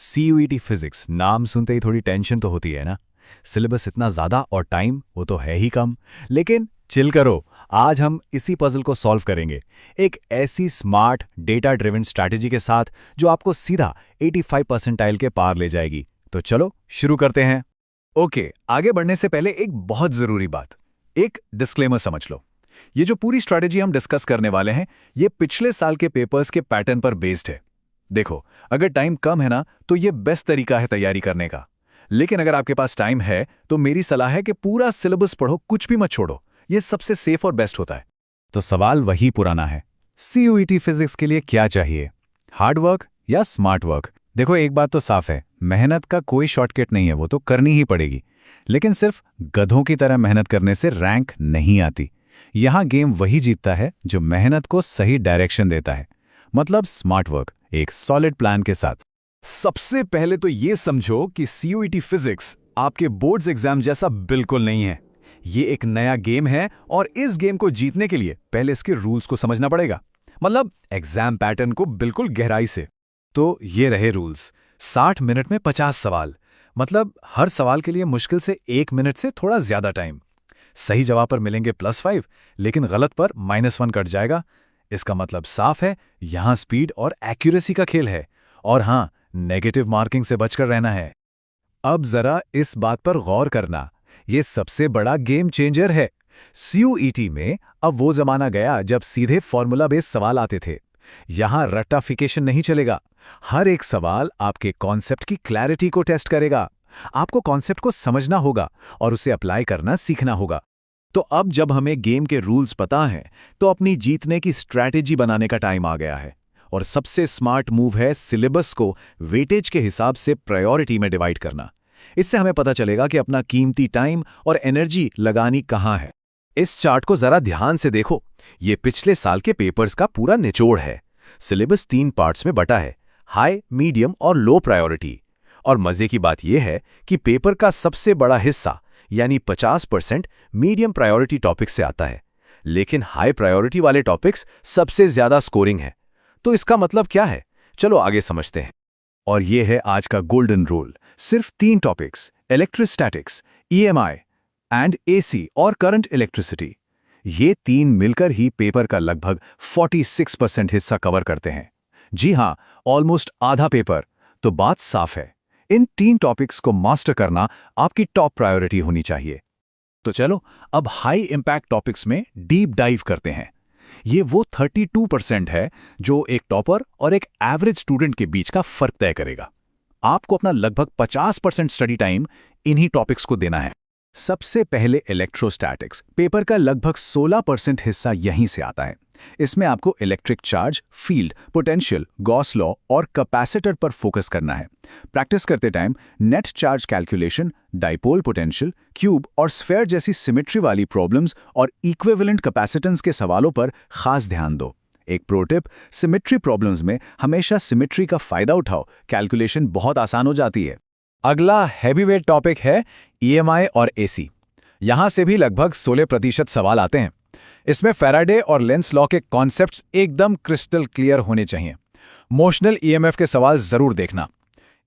CUET physics नाम सुनते ही थोड़ी टेंशन तो होती है ना। सिलेबस इतना ज़्यादा और टाइम वो तो है ही कम। लेकिन चिल करो, आज हम इसी पजल को सॉल्व करेंगे एक ऐसी स्मार्ट डेटा ड्रिवन स्ट्रैटेजी के साथ जो आपको सीधा 85 परसेंटाइल के पार ले जाएगी। तो चलो शुरू करते हैं। ओके, आगे बढ़ने से पहले एक बहुत ज़रूरी बात, एक डिस्क्लेमर समझ लो। ये जो पूरी स्ट्रैटेजी हम डिस्कस करने वाले हैं, ये पिछले साल के पेपर्स के पैटर्न पर बेस्ड है। देखो, अगर टाइम कम है ना, तो ये बेस्ट तरीका है तैयारी करने का। लेकिन अगर आपके पास टाइम है, तो मेरी सलाह है कि पूरा सिलेबस पढ़ो, कुछ भी मत छोड़ो। ये सबसे सेफ और बेस्ट होता है। तो सवाल वही पुराना है, CUET फिजिक्स के लिए क्या चाहिए, हार्ड वर्क या स्मार्ट वर्क? देखो, एक बात तो साफ है, मेहनत का कोई शॉर्टकट नहीं है, वो तो करनी ही पड़ेगी। लेकिन सिर्फ गधों की तरह मेहनत करने से रैंक नहीं आती। यहाँ गेम वही जीतता है जो मेहनत को सही डायरेक्शन देता है, मतलब स्मार्ट वर्क, एक सॉलिड प्लान के साथ। सबसे पहले तो ये समझो कि CUET फिजिक्स आपके बोर्ड्स एग्जाम जैसा बिल्कुल नहीं है। ये एक नया गेम है और इस गेम को जीतने के लिए पहले इसके रूल्स को समझना पड़ेगा, मतलब एग्जाम पैटर्न को बिल्कुल गहराई से। तो ये रहे रूल्स। 60 मिनट में 50 सवाल, मतलब हर सवाल के लिए मुश्किल से 1 मिनट से थोड़ा ज्यादा टाइम। सही जवाब पर मिलेंगे +5, लेकिन गलत पर -1 कट जाएगा। इसका मतलब साफ है, यहां स्पीड और एक्यूरेसी का खेल है। और हां, नेगेटिव मार्किंग से बचकर रहना है। अब जरा इस बात पर गौर करना, ये सबसे बड़ा गेम चेंजर है। CUET में अब वो जमाना गया जब सीधे फॉर्मूला बेस्ड सवाल आते थे। यहां रट्टाफिकेशन नहीं चलेगा। हर एक सवाल आपके कॉन्सेप्ट की क्लैरिटी को टेस्ट करेगा। आपको कॉन्सेप्ट को समझना होगा और उसे अप्लाई करना सीखना होगा। तो अब जब हमें गेम के रूल्स पता हैं, तो अपनी जीतने की स्ट्रैटेजी बनाने का टाइम आ गया है। और सबसे स्मार्ट मूव है सिलेबस को वेटेज के हिसाब से प्रायोरिटी में डिवाइड करना। इससे हमें पता चलेगा कि अपना कीमती टाइम और एनर्जी लगानी कहाँ है। इस चार्ट को जरा ध्यान से देखो, ये पिछले साल के पेपर्स का पूरा निचोड़ है। सिलेबस 3 पार्ट्स में बटा है, हाई, मीडियम और लो प्रायोरिटी। और मजे की बात यह है कि पेपर का सबसे बड़ा हिस्सा यानी 50% मीडियम प्रायोरिटी टॉपिक्स से आता है, लेकिन हाई प्रायोरिटी वाले टॉपिक्स सबसे ज्यादा स्कोरिंग है। तो इसका मतलब क्या है, चलो आगे समझते हैं। और ये है आज का गोल्डन रूल। सिर्फ 3 topics, electrostatics, EMI and AC और करंट इलेक्ट्रिसिटी, ये 3 मिलकर ही पेपर का लगभग 46% हिस्सा कवर करते हैं। जी हां, ऑलमोस्ट आधा पेपर। तो बात साफ है, इन 3 टॉपिक्स को मास्टर करना आपकी टॉप प्रायोरिटी होनी चाहिए। तो चलो अब हाई इंपैक्ट टॉपिक्स में डीप डाइव करते हैं। ये वो 32% है जो एक टॉपर और एक एवरेज स्टूडेंट के बीच का फर्क तय करेगा। आपको अपना लगभग 50% स्टडी टाइम इन्हीं टॉपिक्स को देना है। सबसे पहले इलेक्ट्रोस्टैटिक्स, पेपर का लगभग 16% हिस्सा यहीं से आता है। इसमें आपको electric charge, field, potential, Gauss law और कैपेसिटर पर फोकस करना है। प्रैक्टिस करते time net charge calculation, dipole potential, cube और स्फेयर जैसी सिमेट्री वाली प्रॉब्लम्स और इक्विवेलेंट कैपेसिटेंस के सवालों पर खास ध्यान दो। एक प्रो टिप, सिमेट्री प्रॉब्लम्स में हमेशा सिमेट्री का फायदा उठाओ, कैलकुलेशन बहुत आसान हो जाती है। अगला हैवीवेट टॉपिक है EMI और AC। यहां से भी लगभग 16% सवाल आते हैं। इसमें फैराडे और लेंस लॉ के कॉन्सेप्ट्स एकदम क्रिस्टल क्लियर होने चाहिए। मोशनल EMF के सवाल जरूर देखना।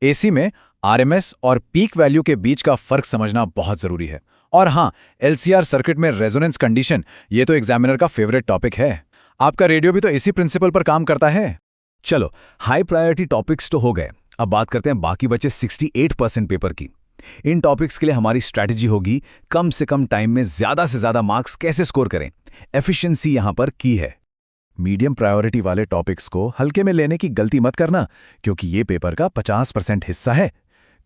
AC में RMS और पीक वैल्यू के बीच का फर्क समझना बहुत जरूरी है। और हां, LCR सर्किट में रेजोनेंस कंडीशन, ये तो एग्जामिनर का फेवरेट टॉपिक है। आपका रेडियो भी तो इसी प्रिंसिपल पर काम करता है। चलो, हाई प्रायोरिटी टॉपिक्स तो हो गए, अब बात करते हैं बाकी बचे 68% पेपर की। इन टॉपिक्स के लिए हमारी स्ट्रैटेजी होगी कम से कम टाइम में ज्यादा से ज्यादा मार्क्स कैसे स्कोर करें। एफिशिएंसी यहां पर की है। मीडियम प्रायोरिटी वाले टॉपिक्स को हल्के में लेने की गलती मत करना, क्योंकि ये पेपर का 50% हिस्सा है।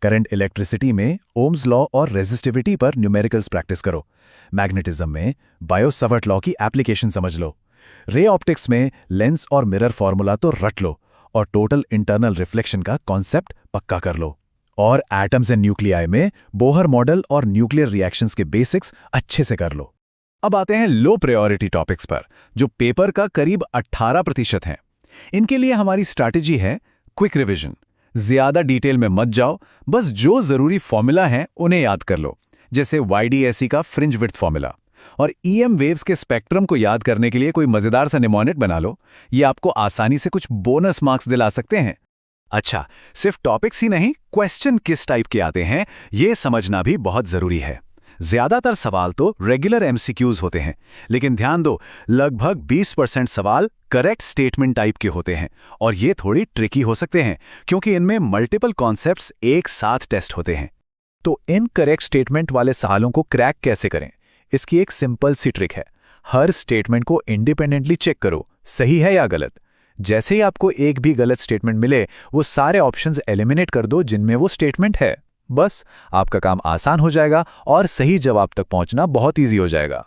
करंट इलेक्ट्रिसिटी में ओम्स लॉ और रेजिस्टिविटी पर न्यूमेरिकल्स प्रैक्टिस करो। मैग्नेटिज्म में बायो-सावर्ट लॉ की एप्लीकेशन समझ लो। रे ऑप्टिक्स में लेंस और मिरर फॉर्मूला तो रट लो, और टोटल इंटरनल रिफ्लेक्शन का कॉन्सेप्ट पक्का कर लो। और एटम्स एंड न्यूक्लियाई में बोहर मॉडल और न्यूक्लियर रिएक्शंस के बेसिक्स अच्छे से कर लो। अब आते हैं लो प्रायोरिटी टॉपिक्स पर, जो पेपर का करीब 18% हैं। इनके लिए हमारी स्ट्रैटेजी है क्विक रिवीजन। ज्यादा डिटेल में मत जाओ, बस जो जरूरी फॉर्मूला हैं उन्हें याद कर लो, जैसे YDAC का फ्रिंज विड्थ फॉर्मूला। और EM वेव्स के स्पेक्ट्रम को याद करने के लिए कोई मजेदार सा निमोनिक बना लो। ये आपको आसानी से कुछ बोनस मार्क्स दिला सकते हैं। अच्छा, सिर्फ टॉपिक्स ही नहीं, क्वेश्चन किस टाइप के आते हैं ये समझना भी बहुत जरूरी है। ज्यादातर सवाल तो रेगुलर एमसीक्यूज होते हैं, लेकिन ध्यान दो, लगभग 20% सवाल करेक्ट स्टेटमेंट टाइप के होते हैं और ये थोड़ी ट्रिकी हो सकते हैं क्योंकि इनमें मल्टीपल कॉन्सेप्ट्स एक साथ टेस्ट होते हैं। तो इनकरेक्ट स्टेटमेंट वाले सवालों को क्रैक कैसे करें? इसकी एक सिंपल सी ट्रिक है। हर स्टेटमेंट को इंडिपेंडेंटली चेक करो, सही है या गलत। जैसे ही आपको एक भी गलत स्टेटमेंट मिले, वो सारे ऑप्शंस एलिमिनेट कर दो जिनमें वो स्टेटमेंट है। बस आपका काम आसान हो जाएगा और सही जवाब तक पहुंचना बहुत ईजी हो जाएगा।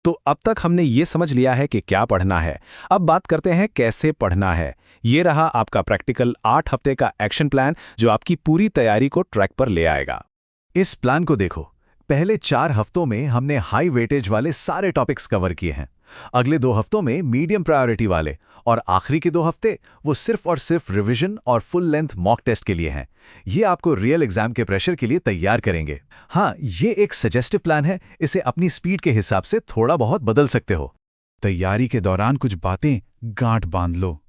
तो अब तक हमने ये समझ लिया है कि क्या पढ़ना है। अब बात करते हैं कैसे पढ़ना है। ये रहा आपका प्रैक्टिकल 8 हफ्ते का एक्शन प्लान जो आपकी पूरी तैयारी को ट्रैक पर ले आएगा। इस प्लान को देखो, पहले 4 हफ्तों में हमने हाई वेटेज वाले सारे टॉपिक्स कवर किए हैं, अगले 2 हफ्तों में मीडियम प्रायोरिटी वाले, और आखिरी के 2 हफ्ते वो सिर्फ और सिर्फ रिवीजन और फुल लेंथ मॉक टेस्ट के लिए हैं। ये आपको रियल एग्जाम के प्रेशर के लिए तैयार करेंगे। हाँ, ये एक सजेस्टिव प्लान है, इसे अपनी स्पीड के हिसाब से थोड़ा बहुत बदल सकते हो। तैयारी के दौरान कुछ बातें गांठ बांध लो।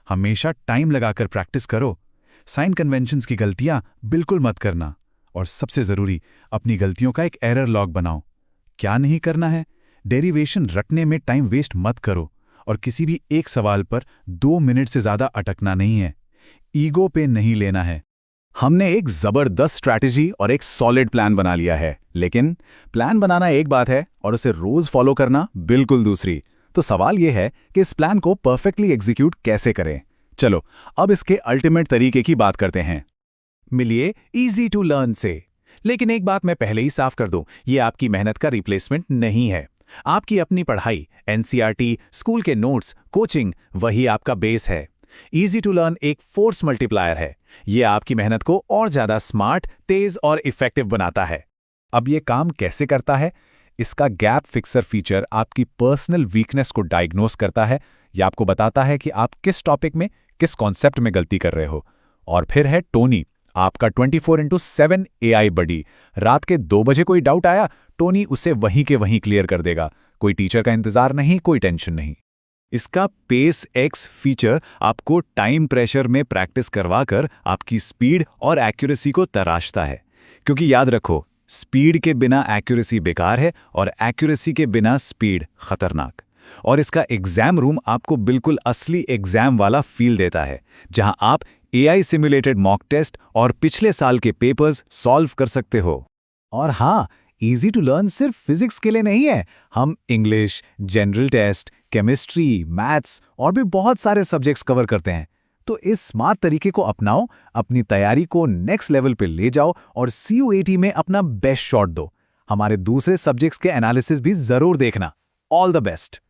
हमेशा टाइम लगाकर प्रैक्टिस करो। साइन कन्वेंशंस की गलतियां बिल्कुल मत करना। और सबसे जरूरी, अपनी गलतियों का एक एरर लॉग बनाओ। क्या नहीं करना है? डेरिवेशन रटने में टाइम वेस्ट मत करो और किसी भी एक सवाल पर 2 मिनट से ज्यादा अटकना नहीं है। ईगो पे नहीं लेना है। हमने एक जबरदस्त स्ट्रैटेजी और एक सॉलिड प्लान बना लिया है, लेकिन प्लान बनाना एक बात है और उसे रोज फॉलो करना बिल्कुल दूसरी। तो सवाल यह है कि इस प्लान को परफेक्टली एग्जीक्यूट कैसे करें। चलो अब इसके अल्टीमेट तरीके की बात करते हैं। मिलिए इजी टू लर्न से। लेकिन एक बात मैं पहले ही साफ कर दूं, ये आपकी मेहनत का रिप्लेसमेंट नहीं है। आपकी अपनी पढ़ाई, एनसीईआरटी, स्कूल के नोट्स, कोचिंग, वही आपका बेस है। इजी टू लर्न एक फोर्स मल्टीप्लायर है। ये आपकी मेहनत को और ज्यादा स्मार्ट, तेज और इफेक्टिव बनाता है। अब ये काम कैसे करता है? इसका गैप फिक्सर फीचर आपकी पर्सनल वीकनेस को डायग्नोस करता है या आपको बताता है कि आप किस टॉपिक में, किस कॉन्सेप्ट में गलती कर रहे हो। और फिर है टोनी, आपका 24/7 एआई बडी। रात के 2 बजे कोई डाउट आया, टोनी उसे वहीं के वहीं क्लियर कर देगा। कोई टीचर का इंतजार नहीं, कोई टेंशन नहीं। इसका पेस एक्स फीचर आपको टाइम प्रेशर में प्रैक्टिस करवाकर आपकी स्पीड और एक्यूरेसी को तराशता है। क्योंकि याद रखो, स्पीड के बिना एक्यूरेसी बेकार है और एक्यूरेसी के बिना स्पीड खतरनाक। और इसका एग्जाम रूम आपको बिल्कुल असली एग्जाम वाला फील देता है, जहां आप एआई सिमुलेटेड मॉक टेस्ट और पिछले साल के पेपर्स सॉल्व कर सकते हो। और हाँ, इजी टू लर्न सिर्फ फिजिक्स के लिए नहीं है। हम English, general test, chemistry, maths और भी बहुत सारे सब्जेक्ट्स कवर करते हैं। तो इस स्मार्ट तरीके को अपनाओ, अपनी तैयारी को नेक्स्ट लेवल पे ले जाओ और CUET में अपना बेस्ट शॉट दो। हमारे दूसरे सब्जेक्ट्स के एनालिसिस भी जरूर देखना। All the best.